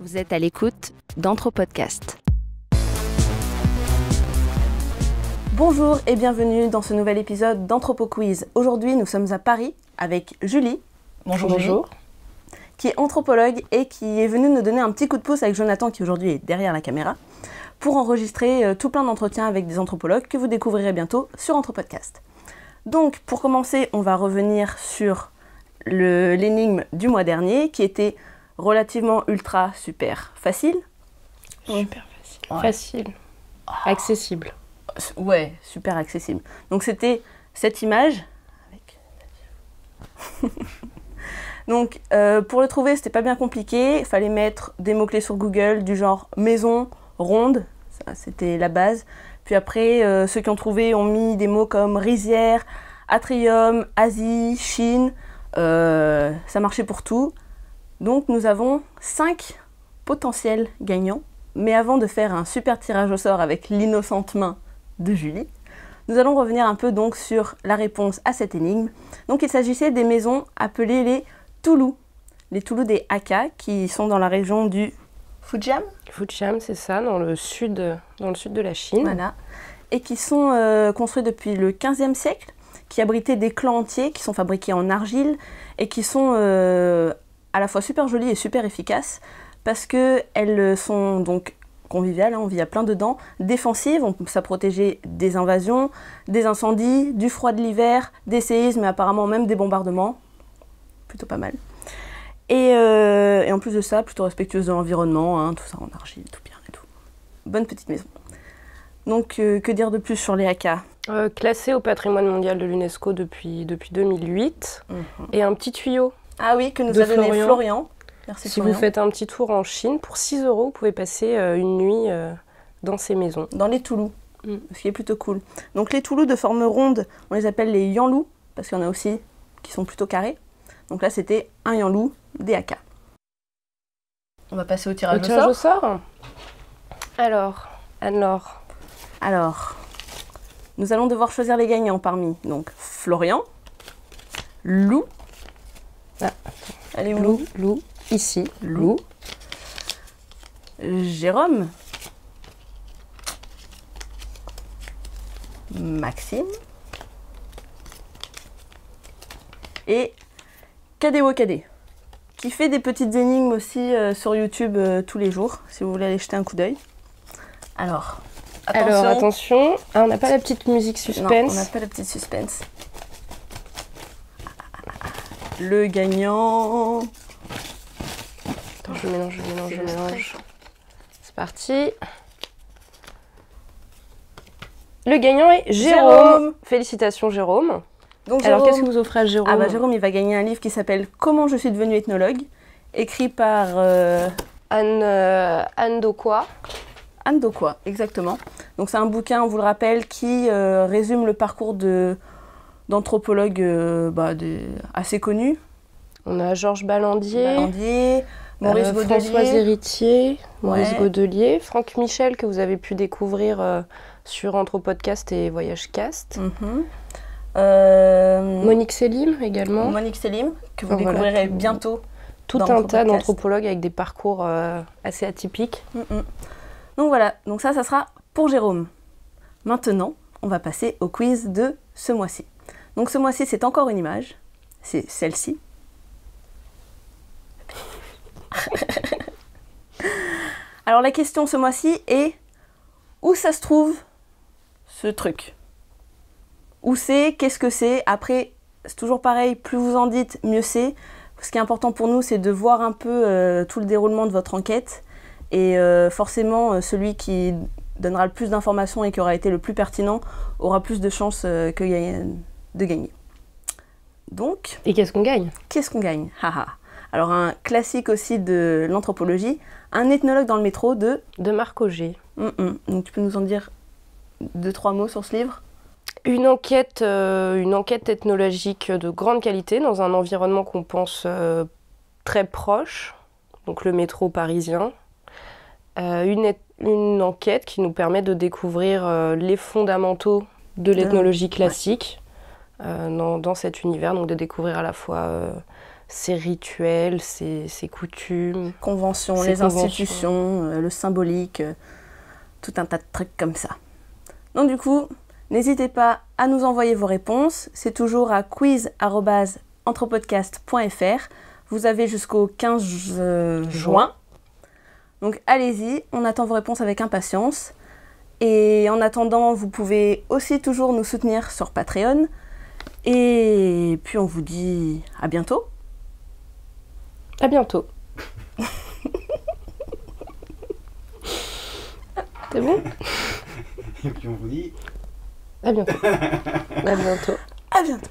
Vous êtes à l'écoute d'Anthropodcast. Bonjour et bienvenue dans ce nouvel épisode d'Anthropoquiz. Aujourd'hui, nous sommes à Paris avec Julie. Bonjour. Julie, qui est anthropologue et qui est venue nous donner un petit coup de pouce avec Jonathan, qui aujourd'hui est derrière la caméra, pour enregistrer tout plein d'entretiens avec des anthropologues que vous découvrirez bientôt sur Anthropodcast. Donc, pour commencer, on va revenir sur l'énigme du mois dernier, qui était relativement ultra super facile. Super facile. Ouais. Facile. Accessible. Ouais, super accessible. Donc c'était cette image. Donc pour le trouver, c'était pas bien compliqué. Il fallait mettre des mots-clés sur Google du genre maison, ronde. Ça, c'était la base. Puis après, ceux qui ont trouvé ont mis des mots comme rizière, atrium, Asie, Chine. Ça marchait pour tout. Donc nous avons 5 potentiels gagnants. Mais avant de faire un super tirage au sort avec l'innocente main de Julie, nous allons revenir un peu donc sur la réponse à cette énigme. Donc il s'agissait des maisons appelées les Toulous. Les Toulous des Hakka qui sont dans la région du Fujian. Fujian, c'est ça, dans le sud de la Chine. Voilà. Et qui sont construits depuis le XVe siècle, qui abritaient des clans entiers, qui sont fabriqués en argile et qui sont à la fois super jolies et super efficaces parce qu'elles sont donc conviviales, on vit à plein dedans, défensives, ça protégeait des invasions, des incendies, du froid de l'hiver, des séismes et apparemment même des bombardements. Plutôt pas mal. Et en plus de ça, plutôt respectueuse de l'environnement, hein, tout ça en argile, tout bien et tout. Bonne petite maison. Donc, que dire de plus sur les Hakka ? Classé au patrimoine mondial de l'UNESCO depuis 2008. Et un petit tuyau. Ah oui, que nous a donné Florian. Merci Si Florian. vous faites un petit tour en Chine, pour 6 €, vous pouvez passer une nuit dans ces maisons. Dans les Toulous, ce qui est plutôt cool. Donc les Toulous de forme ronde, on les appelle les Yanlous, parce qu'il y en a aussi qui sont plutôt carrés. Donc là, c'était un Yanlou des Hakka. On va passer au tirage au sort. Alors, Anne-Laure. Alors, nous allons devoir choisir les gagnants parmi donc Florian, Lou. Ah, elle est où Lou. Ici, Lou. Jérôme. Maxime. Et Kadeo Kadé, qui fait des petites énigmes aussi sur YouTube tous les jours, si vous voulez aller jeter un coup d'œil. Alors, attention. Ah, on n'a pas la petite musique suspense. Non, on n'a pas la petite suspense. Le gagnant... Attends, je mélange. C'est parti. Le gagnant est Jérôme. Félicitations Jérôme. Donc, alors Jérôme... qu'est-ce que vous offrez à Jérôme ? Jérôme, il va gagner un livre qui s'appelle « Comment je suis devenue ethnologue », écrit par... Anne Dokwa. Anne Dokwa, exactement. Donc c'est un bouquin, on vous le rappelle, qui résume le parcours d'anthropologues assez connus. On a Georges Ballandier, Maurice Godelier, Françoise Héritier, Maurice Godelier, Franck Michel, que vous avez pu découvrir sur Anthropodcast et Voyagecast. Monique Selim également. Monique Selim, que vous découvrirez bientôt. Tout un tas d'anthropologues avec des parcours assez atypiques. Donc voilà, donc ça sera pour Jérôme. Maintenant, on va passer au quiz de ce mois-ci. Donc ce mois-ci, c'est encore une image. C'est celle-ci. Alors la question ce mois-ci est où ça se trouve ce truc ? Où c'est ? Qu'est-ce que c'est ? Après, c'est toujours pareil, plus vous en dites, mieux c'est. Ce qui est important pour nous, c'est de voir un peu tout le déroulement de votre enquête. Et forcément, celui qui donnera le plus d'informations et qui aura été le plus pertinent aura plus de chances de gagner. Donc... Et qu'est-ce qu'on gagne ? Qu'est-ce qu'on gagne ? Alors un classique aussi de l'anthropologie, un ethnologue dans le métro de Marc Auger. Donc tu peux nous en dire 2-3 mots sur ce livre ? Une enquête ethnologique de grande qualité dans un environnement qu'on pense très proche, donc le métro parisien. Une enquête qui nous permet de découvrir les fondamentaux de l'ethnologie classique dans cet univers, donc de découvrir à la fois ses rituels, ses coutumes. Conventions, Ces les conventions. institutions, le symbolique, tout un tas de trucs comme ça. Donc du coup, n'hésitez pas à nous envoyer vos réponses. C'est toujours à quiz@anthropodcast.fr. Vous avez jusqu'au 15 juin. Donc allez-y, on attend vos réponses avec impatience. Et en attendant, vous pouvez aussi toujours nous soutenir sur Patreon. Et puis on vous dit à bientôt. À bientôt. C'est bon? Et puis on vous dit... À bientôt. À bientôt. À bientôt.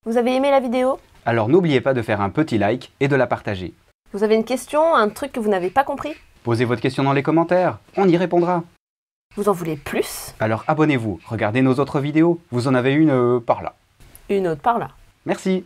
Vous avez aimé la vidéo? Alors n'oubliez pas de faire un petit like et de la partager. Vous avez une question, un truc que vous n'avez pas compris? Posez votre question dans les commentaires, on y répondra. Vous en voulez plus? Alors abonnez-vous, regardez nos autres vidéos, vous en avez une par là. Une autre par là. Merci.